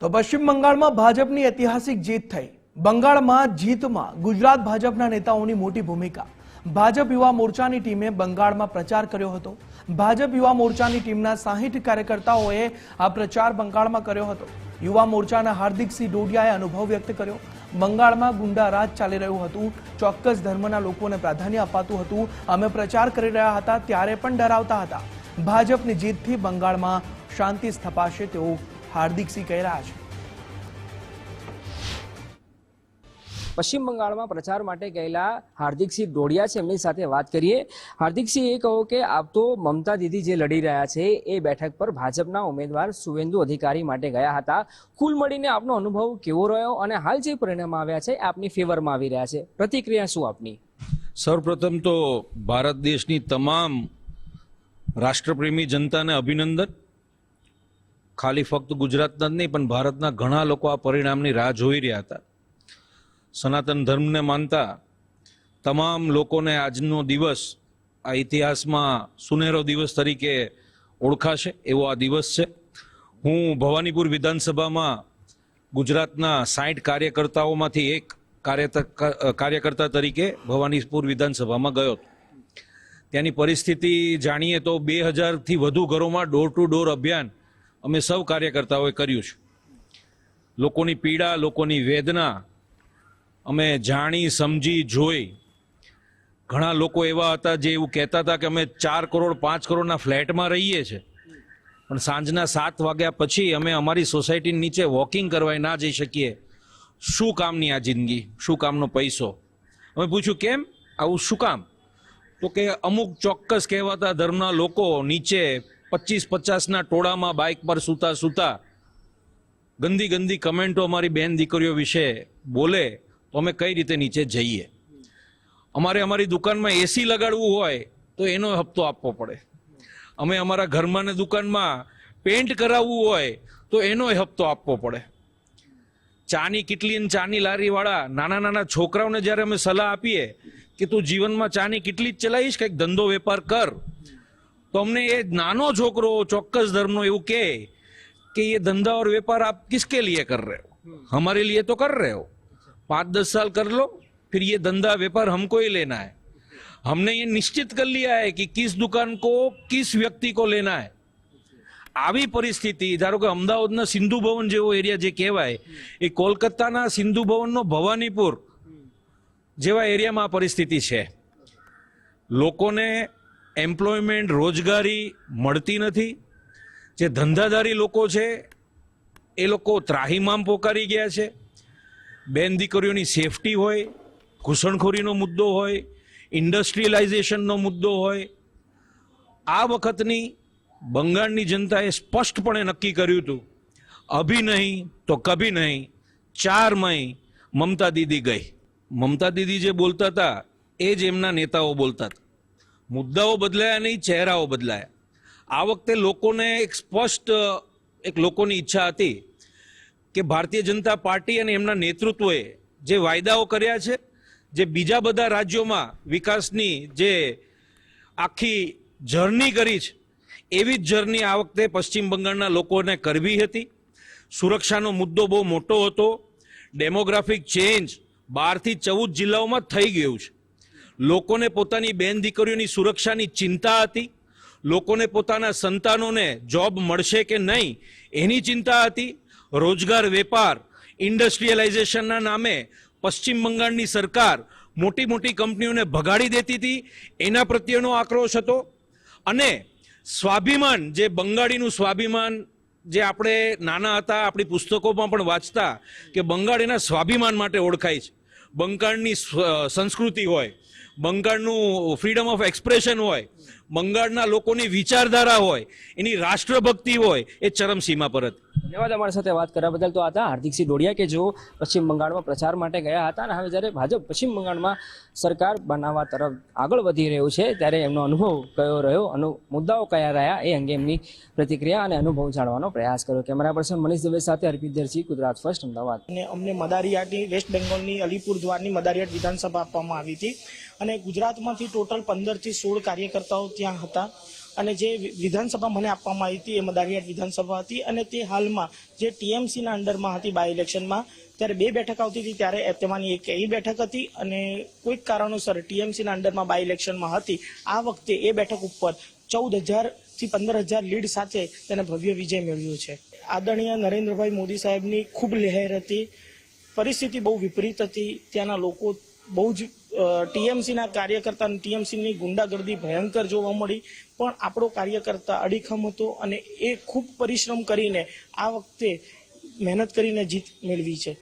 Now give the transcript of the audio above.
તો પશ્ચિમ બંગાળમાં ભાજપની ઐતિહાસિક જીત થઈ। બંગાળમાં જીતમાં ગુજરાત ભાજપના નેતાઓની મોટી ભૂમિકા। ભાજપ યુવા મોરચાની ટીમે બંગાળમાં પ્રચાર કર્યો હતો। ભાજપ યુવા મોરચાની ટીમના 60 કાર્યકર્તાઓએ આ પ્રચાર બંગાળમાં કર્યો હતો। યુવા મોરચાના હાર્દિકસિંહ ડોડિયાએ અનુભવ વ્યક્ત કર્યો। બંગાળમાં ગુંડા રાજ ચાલી રહ્યું હતું। ચોક્કસ ધર્મના લોકોને પ્રાધાન્ય અપાતું હતું। અમે પ્રચાર કરી રહ્યા હતા ત્યારે પણ ડરાવતા હતા। ભાજપની જીતથી બંગાળમાં શાંતિ સ્થપાશે તેવું હાર્દિકસિંહ કહી રહ્યા છે। પશ્ચિમ બંગાળમાં પ્રચાર માટે ગયેલા હાર્દિકસિંહ ડોડિયા છે, એમની સાથે વાત કરીએ। હાર્દિકસિંહ, એ કહો કે આપ તો મમતા દીદી જે લડી રહ્યા છે એ બેઠક પર ભાજપના ઉમેદવાર સુવેન્દુ અધિકારી માટે ગયા હતા। કુલ મળીને આપનો અનુભવ કેવો રહ્યો અને હાલ જે પરિણામ આવ્યા છે આપની ફેવરમાં આવી રહ્યા છે, પ્રતિક્રિયા શું આપની? સૌપ્રથમ તો ભારત દેશની તમામ રાષ્ટ્રપ્રેમી જનતાને અભિનંદન। ખાલી ફક્ત ગુજરાતના જ નહીં પણ ભારતના ઘણા લોકો આ પરિણામની રાહ જોઈ રહ્યા હતા। સનાતન ધર્મને માનતા તમામ લોકોને આજનો દિવસ આ ઇતિહાસમાં સુનેરો દિવસ તરીકે ઓળખાશે એવો આ દિવસ છે। હું ભવાનીપુર વિધાનસભામાં ગુજરાતના 60 કાર્યકર્તાઓમાંથી એક કાર્યકર્તા તરીકે ભવાનીપુર વિધાનસભામાં ગયો હતો। ત્યાંની પરિસ્થિતિ જાણીએ તો 2000થી વધુ ઘરોમાં ડોર ટુ ડોર અભિયાન અમે સૌ કાર્યકર્તાઓએ કર્યું છે। લોકોની પીડા, લોકોની વેદના અમે જાણી સમજી જોઈ। ઘણા લોકો એવા હતા જે એવું કહેતા હતા કે અમે 4 કરોડ 5 કરોડના ફ્લેટમાં રહીએ છીએ, પણ સાંજના 7 વાગ્યા પછી અમે અમારી સોસાયટીની નીચે વોકિંગ કરવા ના જઈ શકીએ। શું કામની આ જિંદગી, શું કામનો પૈસો? અમે પૂછ્યું કેમ આવું, શું કામ? તો કે અમુક ચોક્કસ કહેવાતા ધર્મના લોકો નીચે 25-50ના ટોળામાં બાઇક પર સૂતા ગંદી ગંદી કમેન્ટો અમારી બેન દીકરીઓ વિશે બોલે, તો અમે કઈ રીતે નીચે જઈએ? અમારી દુકાનમાં એસી લગાડવું હોય તો એનો હપ્તો આપવો પડે। અમે અમારા ઘરમાં ને દુકાનમાં પેન્ટ કરાવવું હોય તો એનો હપ્તો આપવો પડે। ચાની કિટલી અને ચાની લારીવાળા નાના છોકરાઓને જ્યારે અમે સલાહ આપીએ કે તું જીવનમાં ચાની કિટલી જ ચલાવીશ, કંઈક ધંધો વેપાર કર, તો અમને એ નાનો છોકરો ચોક્કસ ધર્મનો એવું કહે કે ये धंधा और व्यापार आप किसके लिए कर रहे हो? हमारे लिए तो कर रहे हो। 5-10 साल कर लो, फिर ये धंधा व्यापार हमको ही लेना है। हमने ये निश्चित कर लिया है कि किस दुकान को किस व्यक्ति को लेना है। આવી પરિસ્થિતિ, ધારો કે અમદાવાદના સિંધુ ભવન જેવો એરિયા જે કહેવાય એ કોલકાતાના સિંધુ ભવનનો ભવાનીપુર જેવા એરિયામાં આ પરિસ્થિતિ છે। લોકોને એમ્પ્લોયમેન્ટ, રોજગારી મળતી નથી। જે ધંધાદારી લોકો છે એ લોકો ત્રાહિમામ પોકારી ગયા છે। બેન દીકરીઓની સેફટી હોય, ઘૂસણખોરીનો મુદ્દો હોય, ઇન્ડસ્ટ્રીયલાઇઝેશનનો મુદ્દો હોય, આ વખતની બંગાળની જનતાએ સ્પષ્ટપણે નક્કી કર્યું હતું, અભી નહીં તો કભી નહીં, 4 મઈ મમતા દીદી ગઈ। મમતા દીદી જે બોલતા હતા એ જ એમના નેતાઓ બોલતા હતા। મુદ્દાઓ બદલાયા નહીં, ચહેરાઓ બદલાયા। આ વખતે લોકોને એક લોકોની ઈચ્છા હતી કે ભારતીય જનતા પાર્ટી અને એમના નેતૃત્વએ જે વાયદાઓ કર્યા છે, જે બીજા બધા રાજ્યોમાં વિકાસની જે આખી જર્ની કરી છે, એવી જ જર્ની આ વખતે પશ્ચિમ બંગાળના લોકોને કરવી હતી। સુરક્ષાનો મુદ્દો બહુ મોટો હતો। ડેમોગ્રાફિક ચેન્જ 12થી 14 જિલ્લાઓમાં થઈ ગયું છે। લોકોને પોતાની બેન દીકરીઓની સુરક્ષાની ચિંતા હતી। લોકોને પોતાના સંતાનોને જોબ મળશે કે નહીં એની ચિંતા હતી। રોજગાર, વેપાર, ઇન્ડસ્ટ્રીયલાઇઝેશનના નામે પશ્ચિમ બંગાળની સરકાર મોટી મોટી કંપનીઓને ભગાડી દેતી હતી, એના પ્રત્યેનો આક્રોશ હતો। અને સ્વાભિમાન, જે બંગાળીનું સ્વાભિમાન, જે આપણે નાના હતા આપણી પુસ્તકોમાં પણ વાંચતા કે બંગાળ એના સ્વાભિમાન માટે ઓળખાય છે। બંગાળની સંસ્કૃતિ હોય, બંગાળનું ફ્રીડમ ઓફ એક્સપ્રેશન હોય, બંગાળના લોકોની વિચારધારા હોય, એની રાષ્ટ્રભક્તિ હોય, એ ચરમસીમા પર હતી। ધન્યવાદ અમારી સાથે વાત કરવા બદલ। તો આ હતા હાર્દિકસિંહ ડોડિયા કે જેઓ પશ્ચિમ બંગાળમાં પ્રચાર માટે ગયા હતા અને હવે જ્યારે ભાજપ પશ્ચિમ બંગાળમાં સરકાર બનાવવા તરફ આગળ વધી રહ્યું છે ત્યારે એમનો અનુભવ કયો રહ્યો, મુદ્દાઓ કયા રહ્યા, એ અંગે એમની પ્રતિક્રિયા અને અનુભવ જાણવાનો પ્રયાસ કર્યો। કેમેરા પર્સન મનીષ દવે સાથે અર્પિત દરજી, ગુજરાત ફર્સ્ટ, અમદાવાદ। અને અમને મદારીયાટની, વેસ્ટ બેંગોલની અલીપુર દ્વારની મદારીયાટ વિધાનસભા આપવામાં આવી હતી અને ગુજરાતમાંથી ટોટલ 15થી 16 કાર્યકર્તાઓ ત્યાં હતા અને જે વિધાનસભા મને આપવામાં આવી હતી એ મદારીયાટ વિધાનસભા હતી અને તે હાલમાં જે ટીએમસીના અંડરમાં હતી બાય ઇલેક્શનમાં ત્યારે 2 બેઠક આવતી હતી ત્યારે તેમાંની એક એ બેઠક હતી અને કોઈક કારણોસર ટીએમસીના અંડરમાં બાય ઇલેક્શનમાં હતી. આ વખતે એ બેઠક ઉપર 14,000 થી 15,000 લીડ સાથે તેને ભવ્ય વિજય મેળવ્યો છે. આદરણીય નરેન્દ્રભાઈ મોદી સાહેબની ખૂબ લહેર હતી. પરિસ્થિતિ બહુ વિપરીત હતી. ત્યાંના લોકો બહુ જ ટીએમસીના કાર્યકર્તા અને ટીએમસીની ગુંડાગર્દી ભયંકર જોવા મળી, પણ આપણો કાર્યકર્તા અડીખમ હતો અને એ ખૂબ પરિશ્રમ કરીને આ વખતે મહેનત કરીને જીત મેળવી છે.